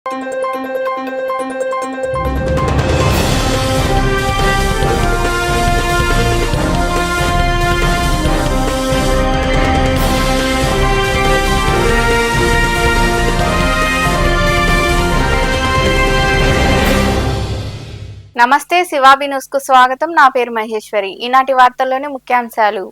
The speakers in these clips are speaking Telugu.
నమస్తే శివాబి న్యూస్ కు స్వాగతం. నా పేరు మహేశ్వరి. ఈనాటి వార్తల్లోని ముఖ్యాంశాలు.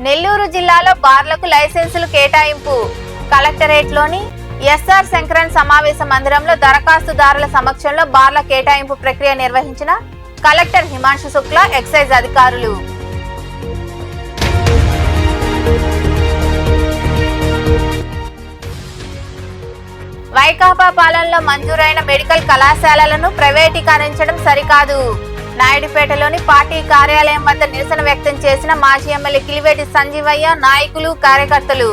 నెల్లూరు జిల్లాలో బార్లకు లైసెన్సులు కేటాయింపు. కలెక్టరేట్లోని ఎస్ఆర్ శంకరన్ సమావేశ మందిరంలో దరఖాస్తుదారుల సమక్షంలో బార్ల కేటాయింపు ప్రక్రియ నిర్వహించిన కలెక్టర్ హిమాంశు శుక్లా, ఎక్సైజ్ అధికారులు. వైకాపా పాలనలో మంజూరైన మెడికల్ కళాశాలలను ప్రైవేటీకరించడం సరికాదు. నాయుడుపేటలోని పార్టీ కార్యాలయం వద్ద నిరసన వ్యక్తం చేసిన మాజీ ఎమ్మెల్యే కిలివేటి సంజీవయ్య, నాయకులు, కార్యకర్తలు.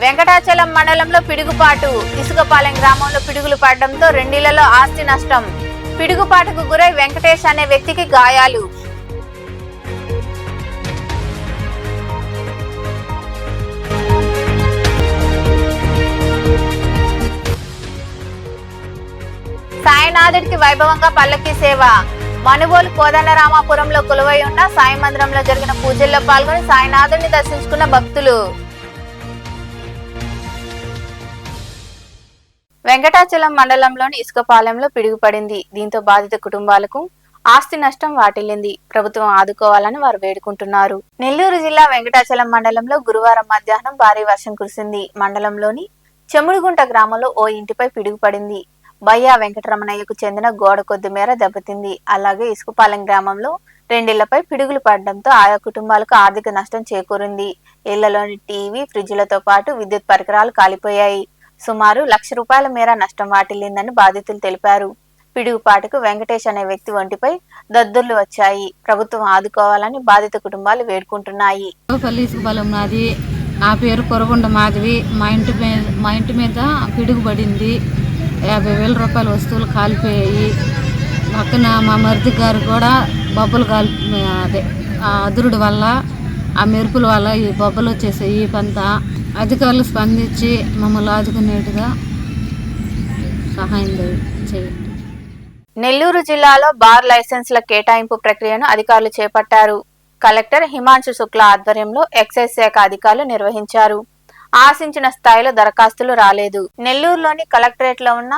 వెంకటాచలం మండలంలో పిడుగుపాటు. ఇసుకపాలెం గ్రామంలో పిడుగులు పడడంతో రెండిళ్లలో ఆస్తి నష్టం. పిడుగుపాటుకు గురై వెంకటేష్ అనే వ్యక్తికి గాయాలు. సాయినాథుడికి వైభవంగా పల్లకి సేవ. మనుబోలు కోదండరామాపురంలో కొలువై ఉన్న సాయి మందిరంలో జరిగిన పూజల్లో పాల్గొని సాయినాథుడిని దర్శించుకున్న భక్తులు. వెంకటాచలం మండలంలోని ఇసుకపాలెంలో పిడుగుపడింది. దీంతో బాధిత కుటుంబాలకు ఆస్తి నష్టం వాటిల్లింది. ప్రభుత్వం ఆదుకోవాలని వారు వేడుకుంటున్నారు. నెల్లూరు జిల్లా వెంకటాచలం మండలంలో గురువారం మధ్యాహ్నం భారీ వర్షం కురిసింది. మండలంలోని చెముడుగుంట గ్రామంలో ఓ ఇంటిపై పిడుగుపడింది. బయ్యా వెంకటరమణయ్యకు చెందిన గోడ కొద్ది మేర దెబ్బతింది. అలాగే ఇసుకపాలెం గ్రామంలో రెండిళ్లపై పిడుగులు పడడంతో ఆయా కుటుంబాలకు ఆర్థిక నష్టం చేకూరింది. ఇళ్లలోని టీవీ, ఫ్రిడ్జ్లతో పాటు విద్యుత్ పరికరాలు కాలిపోయాయి. సుమారు ₹1,00,000 మేర నష్టం వాటిల్లిందని బాధితులు తెలిపారు. పిడుగుపాటుకు వెంకటేష్ అనే వ్యక్తి ఒంటిపై దద్దుర్లు వచ్చాయి. ప్రభుత్వం ఆదుకోవాలని బాధిత కుటుంబాలు వేడుకుంటున్నాయి. నా పేరు కొరగొండ మాధవి. మా ఇంటి మీద పిడుగు పడింది. ₹50,000 వస్తువులు కాలిపోయాయి. పక్కన మా మరిది గారు కూడా బొబ్బలు అదురుడు వల్ల, ఆ మెరుపుల వల్ల ఈ బొబ్బలు వచ్చేసాయి. పంత అధికారులు స్పందించి మమ్మల్ని ఆదుకునేట్టుగా సహాయం చేయండి. నెల్లూరు జిల్లాలో బార్ లైసెన్సుల కేటాయింపు ప్రక్రియను అధికారులు చేపట్టారు. కలెక్టర్ హిమాంశు శుక్లా ఆధ్వర్యంలో ఎక్సైజ్ శాఖ అధికారులు నిర్వహించారు. ఆశించిన స్థాయిలో దరఖాస్తులు రాలేదు. నెల్లూరులోని కలెక్టరేట్లో ఉన్న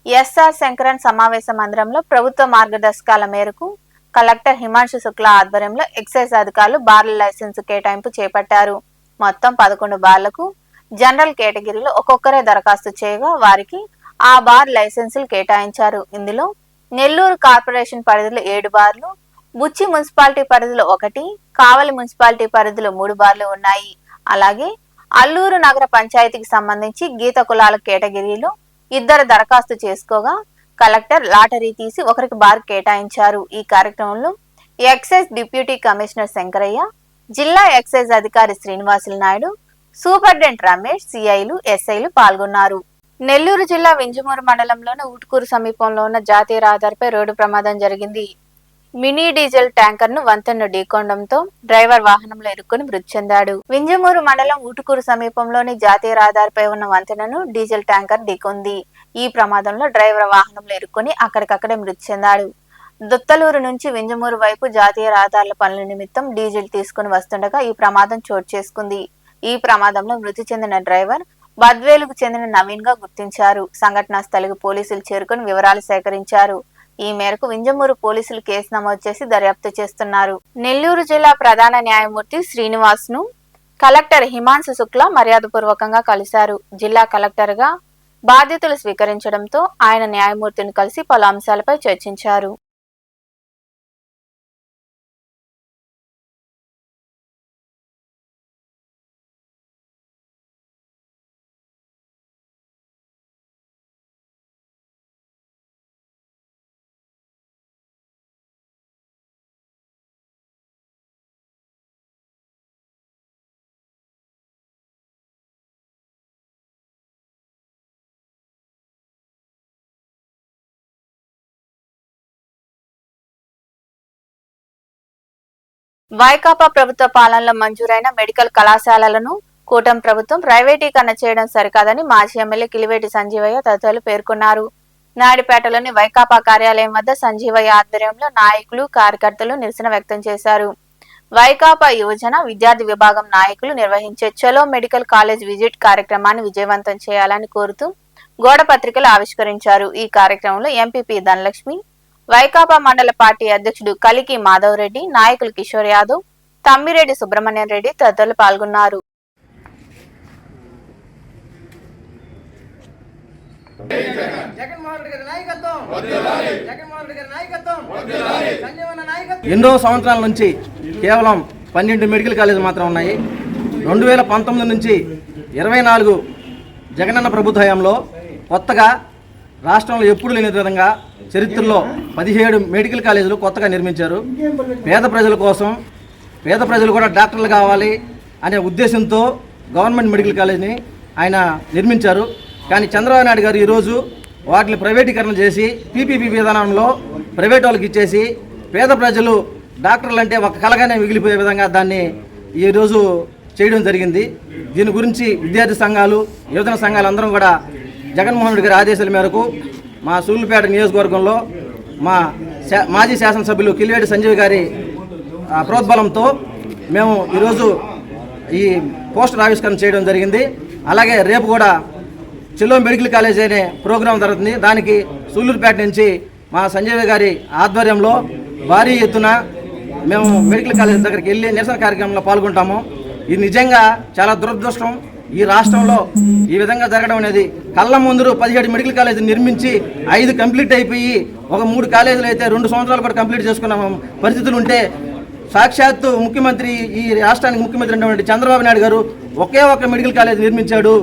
ఎస్ఆర్ శంకరన్ సమావేశ మందిరంలో ప్రభుత్వ మార్గదర్శకాల మేరకు కలెక్టర్ హిమాంశు శుక్లా ఆధ్వర్యంలో ఎక్సైజ్ అధికారులు బార్ల లైసెన్సు కేటాయింపు చేపట్టారు. మొత్తం 11 బార్లకు జనరల్ కేటగిరీలో ఒక్కొక్కరే దరఖాస్తు చేయగా వారికి ఆ బార్ లైసెన్సులు కేటాయించారు. ఇందులో నెల్లూరు కార్పొరేషన్ పరిధిలో 7 బార్లు, బుచ్చి మున్సిపాలిటీ పరిధిలో 1, కావలి మున్సిపాలిటీ పరిధిలో 3 బార్లు ఉన్నాయి. అలాగే అల్లూరు నగర పంచాయతీకి సంబంధించి గీత కులాల కేటగిరీలో 2 దరఖాస్తు చేసుకోగా కలెక్టర్ లాటరీ తీసి ఒకరికి బార్ కేటాయించారు. ఈ కార్యక్రమంలో ఎక్సైజ్ డిప్యూటీ కమిషనర్ శంకరయ్య, జిల్లా ఎక్సైజ్ అధికారి శ్రీనివాసులు నాయుడు, సూపరింటెండెంట్ రమేష్, సిఐలు, ఎస్ఐలు పాల్గొన్నారు. నెల్లూరు జిల్లా వింజమూరు మండలంలోని ఊటుకూరు సమీపంలో ఉన్న జాతీయ రహదారిపై రోడ్డు ప్రమాదం జరిగింది. మినీ డీజిల్ ట్యాంకర్ ను వంతెనను ఢీకొనడంతో డ్రైవర్ వాహనంలో ఇరుక్కుని మృతి చెందాడు. వింజమూరు మండలం ఊటుకూరు సమీపంలోని జాతీయ రహదారిపై ఉన్న వంతెనను డీజిల్ ట్యాంకర్ ఢీకొంది. ఈ ప్రమాదంలో డ్రైవర్ వాహనంలో ఇరుక్కుని అక్కడికక్కడే మృతి చెందాడు. దుత్తలూరు నుంచి వింజమూరు వైపు జాతీయ రహదారుల పనుల నిమిత్తం డీజిల్ తీసుకుని వస్తుండగా ఈ ప్రమాదం చోటు చేసుకుంది. ఈ ప్రమాదంలో మృతి చెందిన డ్రైవర్ బద్వేలుకు చెందిన నవీన్ గా గుర్తించారు. సంఘటనా స్థలికి పోలీసులు చేరుకుని వివరాలు సేకరించారు. ఈ మేరకు వింజమూరు పోలీసులు కేసు నమోదు చేసి దర్యాప్తు చేస్తున్నారు. నెల్లూరు జిల్లా ప్రధాన న్యాయమూర్తి శ్రీనివాస్ ను కలెక్టర్ హిమాంశు శుక్లా మర్యాదపూర్వకంగా కలిశారు. జిల్లా కలెక్టర్ గా బాధ్యతలు స్వీకరించడంతో ఆయన న్యాయమూర్తిని కలిసి పలు అంశాలపై చర్చించారు. వైకాపా ప్రభుత్వ పాలనలో మంజూరైన మెడికల్ కళాశాలలను కూటమి ప్రభుత్వం ప్రైవేటీకరణ చేయడం సరికాదని మాజీ ఎమ్మెల్యే కిలివేటి సంజీవయ్య తదితరులు పేర్కొన్నారు. నాయుడుపేటలోని వైకాపా కార్యాలయం వద్ద సంజీవయ్య ఆధ్వర్యంలో నాయకులు, కార్యకర్తలు నిరసన వ్యక్తం చేశారు. వైకాపా యువజన విద్యార్థి విభాగం నాయకులు నిర్వహించే చలో మెడికల్ కాలేజ్ విజిట్ కార్యక్రమాన్ని విజయవంతం చేయాలని కోరుతూ గోడ పత్రికలు ఆవిష్కరించారు. ఈ కార్యక్రమంలో ఎంపీపీ ధనలక్ష్మి, వైకాపా మండల పార్టీ అధ్యక్షుడు కలికి మాధవ్ రెడ్డి, నాయకులు కిషోర్ యాదవ్, తమ్మిరెడ్డి సుబ్రహ్మణ్యం రెడ్డి తదితరులు పాల్గొన్నారు. ఎన్నో సంవత్సరాల నుంచి కేవలం 12 మెడికల్ కాలేజీలు మాత్రం ఉన్నాయి. 2019 నుంచి 24 జగనన్న ప్రభుత్వ హయాంలో కొత్తగా రాష్ట్రంలో ఎప్పుడు లేని విధంగా చరిత్రలో 17 మెడికల్ కాలేజీలు కొత్తగా నిర్మించారు. పేద ప్రజల కోసం, పేద ప్రజలు కూడా డాక్టర్లు కావాలి అనే ఉద్దేశంతో గవర్నమెంట్ మెడికల్ కాలేజీని ఆయన నిర్మించారు. కానీ చంద్రబాబు నాయుడు గారు ఈరోజు వాటిని ప్రైవేటీకరణ చేసి పీపీపీ విధానంలో ప్రైవేట్ వాళ్ళకి ఇచ్చేసి పేద ప్రజలు డాక్టర్లు అంటే ఒక కలగానే మిగిలిపోయే విధంగా దాన్ని ఈరోజు చేయడం జరిగింది. దీని గురించి విద్యార్థి సంఘాలు, యువజన సంఘాలు అందరం కూడా జగన్మోహన్ రెడ్డి గారి ఆదేశాల మేరకు మా సూళ్లూరుపేట నియోజకవర్గంలో మా మాజీ శాసనసభ్యులు కిలివేటి సంజీవ్ గారి ప్రోద్బలంతో మేము ఈరోజు ఈ పోస్టర్ ఆవిష్కరణ చేయడం జరిగింది. అలాగే రేపు కూడా చెలో మెడికల్ కాలేజ్ అనే ప్రోగ్రాం జరుగుతుంది. దానికి సూళ్లూరుపేట నుంచి మా సంజయ్ గారి ఆధ్వర్యంలో భారీ ఎత్తున మేము మెడికల్ కాలేజ్ దగ్గరికి వెళ్ళి నిరసన కార్యక్రమంలో పాల్గొంటాము. ఇది నిజంగా చాలా దురదృష్టం. ఈ రాష్ట్రంలో ఈ విధంగా జరగడం అనేది కళ్ళ ముందు 17 మెడికల్ కాలేజీలు నిర్మించి 5 కంప్లీట్ అయిపోయి ఒక 3 కాలేజీలు అయితే 2 సంవత్సరాలు కూడా కంప్లీట్ చేసుకున్న పరిస్థితులు ఉంటే సాక్షాత్తు ముఖ్యమంత్రి, ఈ రాష్ట్రానికి ముఖ్యమంత్రి అయినటువంటి చంద్రబాబు నాయుడు గారు ఒకే ఒక మెడికల్ కాలేజ్ నిర్మించాడు.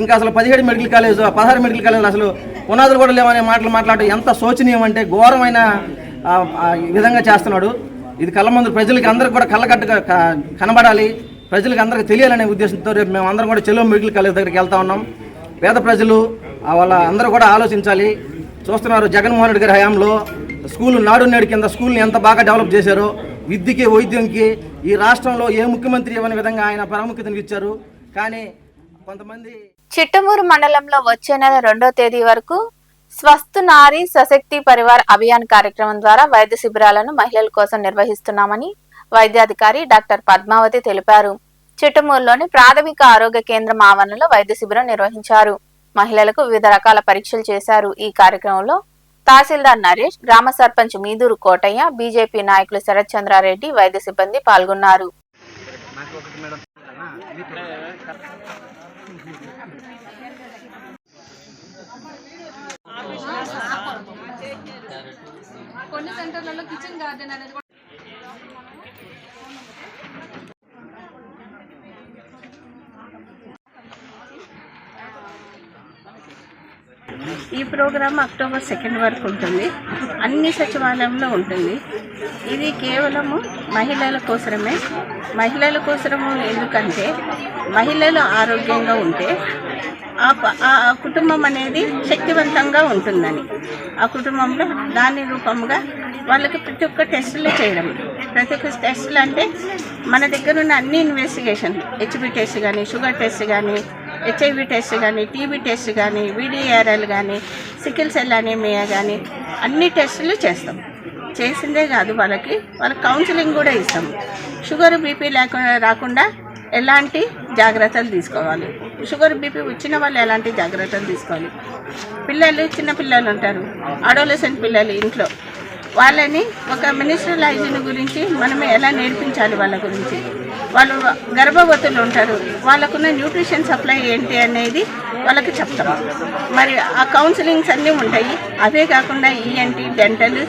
ఇంకా అసలు 17 మెడికల్ కాలేజ్, 16 మెడికల్ కాలేజీలు అసలు పునాదులు కూడా లేవనే మాటలు మాట్లాడటం ఎంత శోచనీయం అంటే ఘోరమైన విధంగా చేస్తున్నాడు. ఇది కళ్ళ ముందు ప్రజలకి అందరికి కూడా కళ్ళకట్టుగా కనబడాలి, ప్రజలకు అందరికీ తెలియాలనే ఉద్దేశంతో రేపు మేము అందరం కూడా చెలో మెడికల్ కాలేజ్ దగ్గరికి వెళ్తా ఉన్నాం. పేద ప్రజలు వాళ్ళ అందరూ కూడా ఆలోచించాలి. చూస్తున్నారు జగన్మోహన్ రెడ్డి గారి హయాంలో స్కూల్ నాడు నేడు కింద స్కూల్ని ఎంత బాగా డెవలప్ చేశారో, విద్యకి వైద్యంకి ఈ రాష్ట్రంలో ఏ ముఖ్యమంత్రి ఇవ్వని విధంగా ఆయన ప్రాముఖ్యతను ఇచ్చారు. కానీ కొంతమంది చిట్టమూరు మండలంలో వచ్చే నెల 2వ తేదీ వరకు స్వస్థ నారీ సశక్తి పరివార్ అభియాన్ కార్యక్రమం ద్వారా వైద్య శిబిరాలను మహిళల కోసం నిర్వహిస్తున్నామని వైద్యాధికారి డాక్టర్ పద్మావతి తెలిపారు. చిట్టమూరులోని ప్రాథమిక ఆరోగ్య కేంద్రం ఆవరణలో వైద్య శిబిరం నిర్వహించారు. మహిళలకు వివిధ రకాల పరీక్షలు చేశారు. ఈ కార్యక్రమంలో తహసీల్దార్ నరేష్, గ్రామ సర్పంచ్ మీదూరు కోటయ్య, బీజేపీ నాయకులు శరత్ చంద్రారెడ్డి, వైద్య సిబ్బంది పాల్గొన్నారు. కొన్ని సెంటర్లలో కిచెన్ గార్డెన్ అనేది ఈ ప్రోగ్రాం అక్టోబర్ 2 వరకు ఉంటుంది. అన్ని సచివాలయంలో ఉంటుంది. ఇది కేవలము మహిళల కోసమే. మహిళల కోసము ఎందుకంటే మహిళలు ఆరోగ్యంగా ఉంటే ఆ కుటుంబం అనేది శక్తివంతంగా ఉంటుందని, ఆ కుటుంబంలో దాని రూపంగా వాళ్ళకి ప్రతి ఒక్క టెస్టులు చేయడం. ప్రతి ఒక్క టెస్టులు అంటే మన దగ్గర ఉన్న అన్ని ఇన్వెస్టిగేషన్, హెచ్బి టెస్ట్ కానీ, షుగర్ టెస్ట్ కానీ, హెచ్ఐవి టెస్ట్ కానీ, టీబీ టెస్ట్ కానీ, VDRL కానీ, సికిల్ సెల్ అనీమియా కానీ అన్ని టెస్టులు చేస్తాం. చేసిందే కాదు, వాళ్ళకి కౌన్సిలింగ్ కూడా ఇస్తాం. షుగర్ బీపీ రాకుండా ఎలాంటి జాగ్రత్తలు తీసుకోవాలి, షుగర్ బీపీ వచ్చిన వాళ్ళు ఎలాంటి జాగ్రత్తలు తీసుకోవాలి. పిల్లలు, చిన్న పిల్లలు ఉంటారు, అడోలసెంట్ పిల్లలు ఇంట్లో, వాళ్ళని ఒక మినిస్ట్రల్ హైజీన్ గురించి మనం ఎలా నేర్పించాలి, వాళ్ళ గురించి. వాళ్ళు గర్భవతులు ఉంటారు, వాళ్ళకున్న న్యూట్రిషన్ సప్లై ఏంటి అనేది వాళ్ళకి చెప్తాం. మరి ఆ కౌన్సిలింగ్స్ అన్నీ ఉంటాయి. అవే కాకుండా ENT, డెంటల్,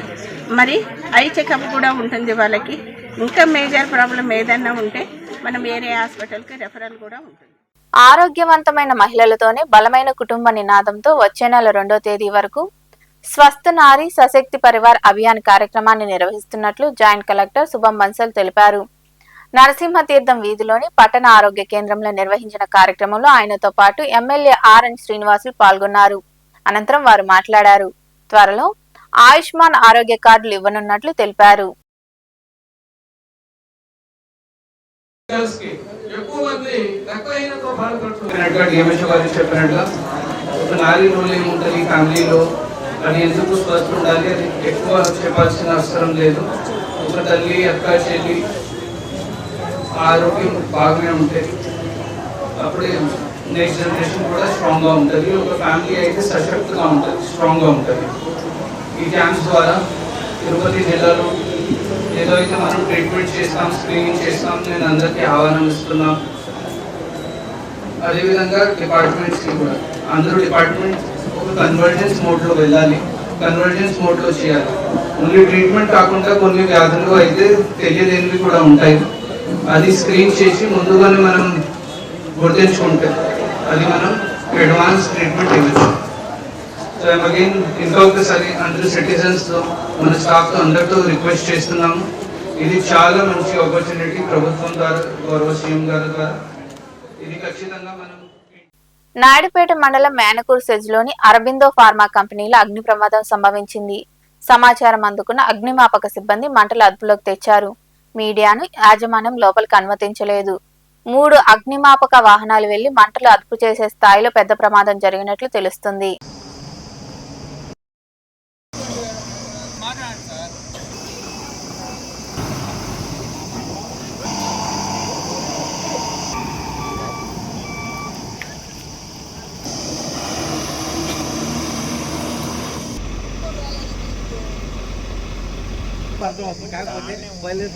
మరి ఐ చెకప్ కూడా ఉంటుంది వాళ్ళకి. ఇంకా మేజర్ ప్రాబ్లం ఏదైనా ఉంటే మనం వేరే హాస్పిటల్కి రెఫరల్ కూడా ఉంటుంది. ఆరోగ్యవంతమైన మహిళలతోనే బలమైన కుటుంబ నినాదంతో వచ్చే నెల 2వ తేదీ వరకు స్వస్థ నారీ సశక్తి పరివార్ అభియాన్ కార్యక్రమాన్ని నిర్వహిస్తున్నట్లు జాయింట్ కలెక్టర్ శుభం బన్సల్ తెలిపారు. నరసింహతీర్థం వీధిలోని పట్టణ ఆరోగ్య కేంద్రంలో నిర్వహించిన కార్యక్రమంలో ఆయనతో పాటు ఎమ్మెల్యే RN శ్రీనివాసులు పాల్గొన్నారు. అనంతరం వారు మాట్లాడారు. త్వరలో ఆయుష్మాన్ ఆరోగ్య కార్డులు ఇవ్వనున్నట్లు తెలిపారు. ఎక్కువ మంది రక్తహీనతతో బాధపడుతున్నట్టుగా డిఎంహెచ్ఓ గారు చెప్పినట్టుగా ఒక నారీ రోల్ ఏముంటుంది ఫ్యామిలీలో అది ఎందుకు స్వస్థ ఉండాలి అది ఎక్కువ చెప్పాల్సిన అవసరం లేదు. ఒక తల్లి అక్క చెల్లి ఆరోగ్యం బాగానే ఉంటుంది, అప్పుడే నెక్స్ట్ జనరేషన్ కూడా స్ట్రాంగ్గా ఉంటుంది. ఒక ఫ్యామిలీ అయితే సశక్తిగా ఉంటుంది, స్ట్రాంగ్గా ఉంటుంది. ఈ క్యాంప్స్ ద్వారా తిరుపతి జిల్లాలో ఏదో అయితే మనం ట్రీట్మెంట్ చేస్తాం, స్క్రీనింగ్ చేస్తాం, నేను అందరికీ ఆహ్వానం ఇస్తున్నాం. అదేవిధంగా డిపార్ట్మెంట్స్కి కూడా అందరూ డిపార్ట్మెంట్ ఒక కన్వర్జెన్స్ మోడ్లో వెళ్ళాలి, కన్వర్జెన్స్ మోడ్లో చేయాలి. ఓన్లీ ట్రీట్మెంట్ కాకుండా కొన్ని వ్యాధులు అయితే తెలియలేనివి కూడా ఉంటాయి, అది స్క్రీన్ చేసి ముందుగానే మనం గుర్తించుకుంటే అది మనం అడ్వాన్స్ ట్రీట్మెంట్ ఇవ్వచ్చు. సో అగైన్ ఇంకా ఒకసారి అందరూ సిటిజన్స్తో మన స్టాఫ్తో అందరితో రిక్వెస్ట్ చేస్తున్నాము, ఇది చాలా మంచి ఆపర్చునిటీ ప్రభుత్వం ద్వారా, గౌరవ సీఎం గారి ద్వారా ఇది ఖచ్చితంగా మనం. నాయుడుపేట మండలం మేనకూరు సెజ్లోని అరబిందో ఫార్మా కంపెనీలో అగ్ని ప్రమాదం సంభవించింది. సమాచారం అందుకున్న అగ్నిమాపక సిబ్బంది మంటలు అదుపులోకి తెచ్చారు. మీడియాను యాజమాన్యం లోపలికి అనుమతించలేదు. 3 అగ్నిమాపక వాహనాలు వెళ్లి మంటలు అదుపు చేసే స్థాయిలో పెద్ద ప్రమాదం జరిగినట్లు తెలుస్తుంది.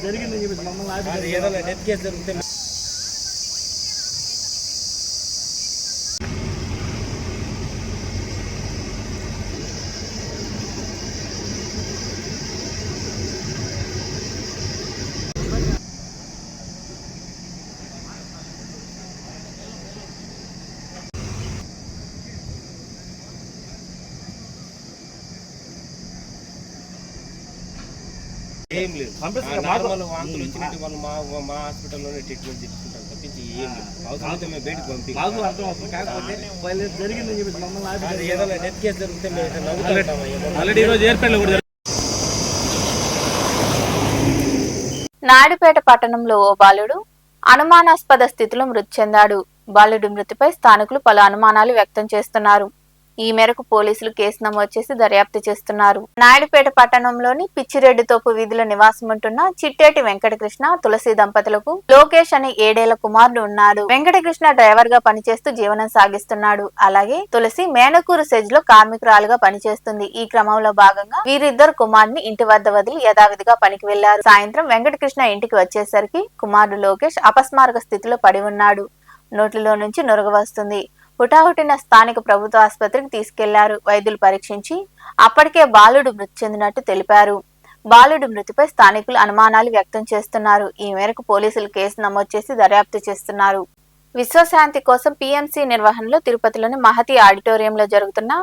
జరిగిందని చెప్పి మమ్మల్ని ఏం లేదు. నార్మల్ వాంతులు వచ్చినట్టు వాళ్ళు మా హాస్పిటల్లోనే ట్రీట్మెంట్ తీసుకుంటాం తప్పించి ఏం లేదు. అవసరమైతే మేము బయటకు పంపించాం. జరిగిందని చెప్పి మమ్మల్ని ఏదైనా డెత్ కేసు జరిగితే మేము నవ్వుతాం. నాయుడుపేట పట్టణంలో ఓ బాలుడు అనుమానాస్పద స్థితిలో మృతి చెందాడు. బాలుడి మృతిపై స్థానికులు పలు అనుమానాలు వ్యక్తం చేస్తున్నారు. ఈ మేరకు పోలీసులు కేసు నమోదు చేసి దర్యాప్తు చేస్తున్నారు. నాయుడుపేట పట్టణంలోని పిచ్చిరెడ్డితోపు వీధిలో నివాసముంటున్న చిట్టేటి వెంకటకృష్ణ తులసి దంపతులకు లోకేష్ అనే 7 ఏళ్ల కుమారుడు ఉన్నాడు. వెంకటకృష్ణ డ్రైవర్ గా పనిచేస్తూ జీవనం సాగిస్తున్నాడు. అలాగే తులసి మేనకూరు సెజ్ లో కార్మికురాలుగా పనిచేస్తుంది. ఈ క్రమంలో భాగంగా వీరిద్దరు కుమారుని ఇంటి వద్ద వదిలి యథావిధిగా పనికి వెళ్లారు. సాయంత్రం వెంకటకృష్ణ ఇంటికి వచ్చేసరికి కుమారుడు లోకేష్ అపస్మారక స్థితిలో పడి ఉన్నాడు. నోటిలో నుంచి నురగ వస్తుంది. హుటాహుటిన స్థానిక ప్రభుత్వ ఆసుపత్రికి తీసుకెళ్లారు. వైద్యులు పరీక్షించి అప్పటికే బాలుడు మృతి చెందినట్టు తెలిపారు. బాలుడి మృతిపై స్థానికులు అనుమానాలు వ్యక్తం చేస్తున్నారు. ఈ మేరకు పోలీసులు కేసు నమోదు చేసి దర్యాప్తు చేస్తున్నారు. విశ్వశాంతి కోసం PMC నిర్వహణలో తిరుపతిలోని మహతి ఆడిటోరియంలో జరుగుతున్న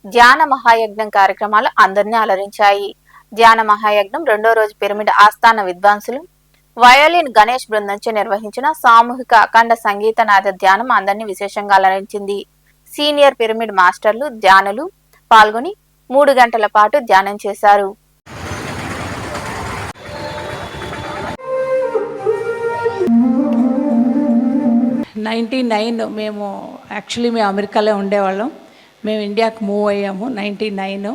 ధ్యాన మహాయజ్ఞం కార్యక్రమాలు అందరినీ అలరించాయి. ధ్యాన మహాయజ్ఞం 2వ రోజు పిరమిడ్ ఆస్థాన విద్వాంసులు వయోలిన్ గణేష్ బృందంచే నిర్వహించిన సామూహిక అఖండ సంగీత నాద ధ్యానం అందరినీ విశేషంగా అలరించింది. సీనియర్ పిరమిడ్ మాస్టర్లు ధ్యానులు పాల్గొని 3 గంటల పాటు ధ్యానం చేశారు. మేము యాక్చువల్లీ అమెరికాలో ఉండేవాళ్ళం. మేము ఇండియాకి మూవ్ అయ్యాము 99.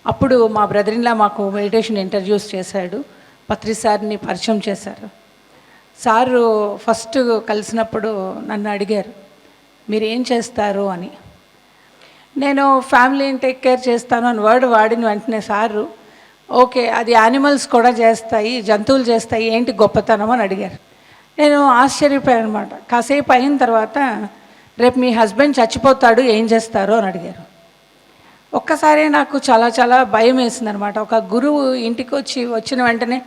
అప్పుడు మా బ్రదర్ ఇన్ లా మాకు మెడిటేషన్ ఇంట్రడ్యూస్ చేశాడు. పత్రి సార్ని పరిచయం చేశారు. సారు ఫస్ట్ కలిసినప్పుడు నన్ను అడిగారు, మీరు ఏం చేస్తారు అని. నేను ఫ్యామిలీని టేక్ కేర్ చేస్తాను అని వర్డ్ వాడిన వెంటనే సారు ఓకే అది యానిమల్స్ కూడా చేస్తాయి, జంతువులు చేస్తాయి, ఏంటి గొప్పతనం అని అడిగారు. నేను ఆశ్చర్యపోయాను అనమాట. కాసేపు అయిన తర్వాత రేపు మీ హస్బెండ్ చచ్చిపోతాడు, ఏం చేస్తారు అని అడిగారు. ఒక్కసారి నాకు చాలా భయం వేసిందనమాట. ఒక గురువు ఇంటికి వచ్చిన వెంటనే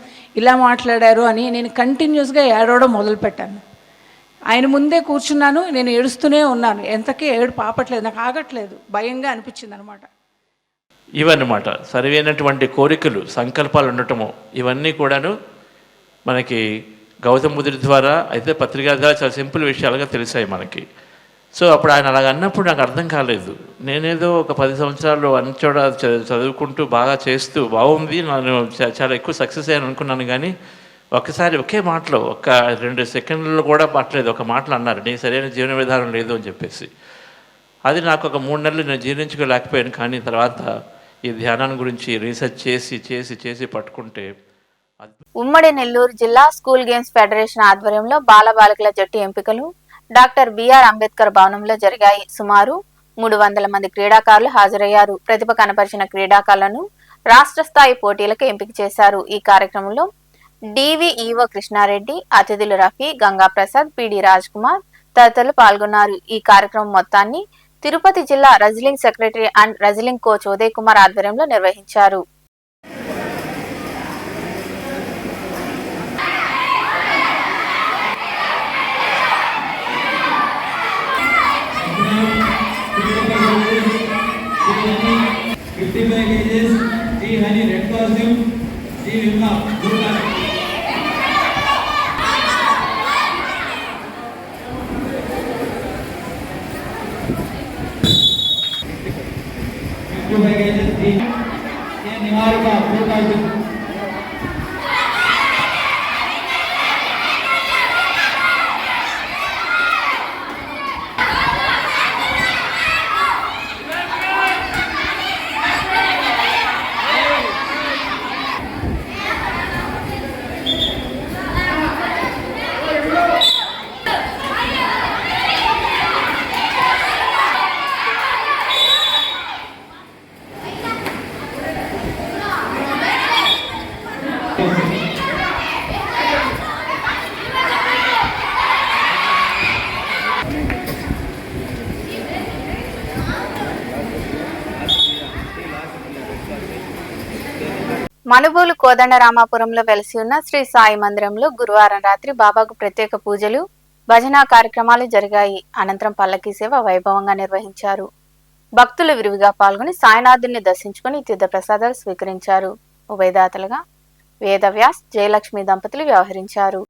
ఇలా మాట్లాడారు అని నేను కంటిన్యూస్గా ఏడవడం మొదలుపెట్టాను. ఆయన ముందే కూర్చున్నాను, నేను ఏడుస్తూనే ఉన్నాను. ఎంతకీ ఏడుపు ఆపట్లేదు, నాకు ఆగట్లేదు, భయంగా అనిపించింది అనమాట. ఇవన్నమాట సరైనటువంటి కోరికలు, సంకల్పాలు ఉండటము, ఇవన్నీ కూడాను మనకి గౌతమ బుద్ధుడి ద్వారా అయితే పత్రికా ద్వారా చాలా సింపుల్ విషయాలుగా తెలిసాయి మనకి. సో అప్పుడు ఆయన అలాగ అన్నప్పుడు నాకు అర్థం కాలేదు. నేనేదో ఒక 10 సంవత్సరాలు అన్ని చోట చదువుకుంటూ బాగా చేస్తూ బాగుంది, నేను చాలా ఎక్కువ సక్సెస్ అయ్యాను అనుకున్నాను. కానీ ఒక్కసారి ఒకే మాటలో 1-2 సెకండ్లలో కూడా పట్టలేదు, ఒక మాటలు అన్నారు, నీ సరైన జీవన విధానం లేదు అని చెప్పేసి. అది నాకు ఒక 3 నెలలు నేను జీర్ణించుకోలేకపోయాను. కానీ తర్వాత ఈ ధ్యానాన్ని గురించి రీసెర్చ్ చేసి పట్టుకుంటే. ఉమ్మడి నెల్లూరు జిల్లా స్కూల్ గేమ్స్ ఫెడరేషన్ ఆధ్వర్యంలో బాలబాలికల జట్టు ఎంపికలు డాక్టర్ బిఆర్ అంబేద్కర్ భవనంలో జరిగాయి. సుమారు 300 మంది క్రీడాకారులు హాజరయ్యారు. ప్రతిభ కనపరిచిన క్రీడాకారులను రాష్ట్ర స్థాయి పోటీలకు ఎంపిక చేశారు. ఈ కార్యక్రమంలో డివిఈఓ కృష్ణారెడ్డి, అతిథులు రఫీ, గంగా ప్రసాద్, పిడి రాజ్ కుమార్ తదితరులు పాల్గొన్నారు. ఈ కార్యక్రమం మొత్తాన్ని తిరుపతి జిల్లా wrestling secretary and wrestling coach Uday Kumar ఆధ్వర్యంలో నిర్వహించారు. మనుబోలు కోదండరామాపురంలో వెలసి ఉన్న శ్రీ సాయి మందిరంలో గురువారం రాత్రి బాబాకు ప్రత్యేక పూజలు, భజన కార్యక్రమాలు జరిగాయి. అనంతరం పల్లకీ సేవ వైభవంగా నిర్వహించారు. భక్తులు విరివిగా పాల్గొని సాయినాథుని దర్శించుకుని తీర్థ ప్రసాదాలు స్వీకరించారు. ఉభయదాతలుగా వేదవ్యాస్, జయలక్ష్మి దంపతులు వ్యవహరించారు.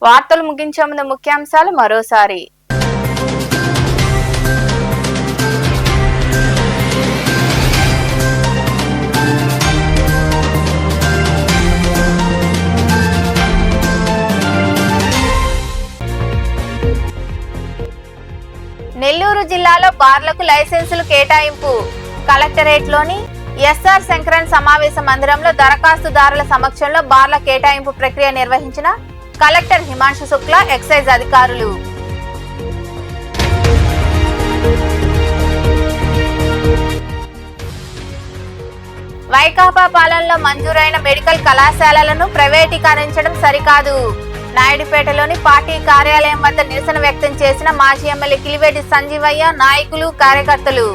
వార్తలు ముగించే ముందు ముఖ్యాంశాలు మరోసారి. నెల్లూరు జిల్లాలో బార్లకు లైసెన్సులు కేటాయింపు. కలెక్టరేట్లోని ఎస్ఆర్ శంకరన్ సమావేశ మందిరంలో దరఖాస్తుదారుల సమక్షంలో బార్ల కేటాయింపు ప్రక్రియ నిర్వహించిన కలెక్టర్ హిమాంశు శుక్లా, ఎక్సైజ్ అధికారులు. వైకాపా పాలనలో మంజూరైన మెడికల్ కళాశాలలను ప్రైవేటీకరించడం సరికాదు. నాయుడుపేటలోని పార్టీ కార్యాలయం వద్ద నిరసన వ్యక్తం చేసిన మాజీ ఎమ్మెల్యే కిలివేటి సంజీవయ్య, నాయకులు, కార్యకర్తలు.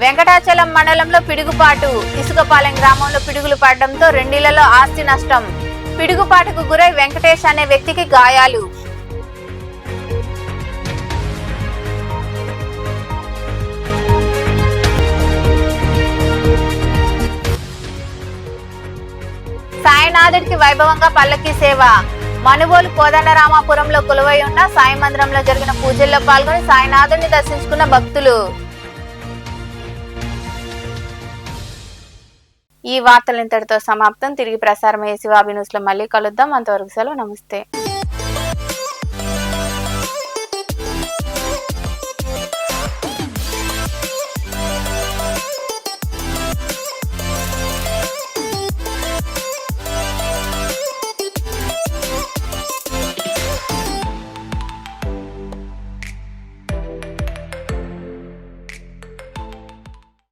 వెంకటాచలం మండలంలో పిడుగుపాటు. ఇసుకపాలెం గ్రామంలో పిడుగులు పడడంతో 2 ఇళ్లలో ఆస్తి నష్టం. పిడుగుపాటుకు గురై వెంకటేష్ అనే వ్యక్తికి గాయాలు. సాయినాథుడికి వైభవంగా పల్లకీ సేవ. మనుబోలు కోదండరామాపురంలో కొలువై ఉన్న సాయి మందిరంలో జరిగిన పూజల్లో పాల్గొని సాయినాథుడిని దర్శించుకున్న భక్తులు. ఈ వార్తలు ఇంతటితో సమాప్తం. తిరిగి ప్రసారమయ్యే శివాబి న్యూస్ లో మళ్ళీ కలుద్దాం. అంతవరకు సెలవు. నమస్తే.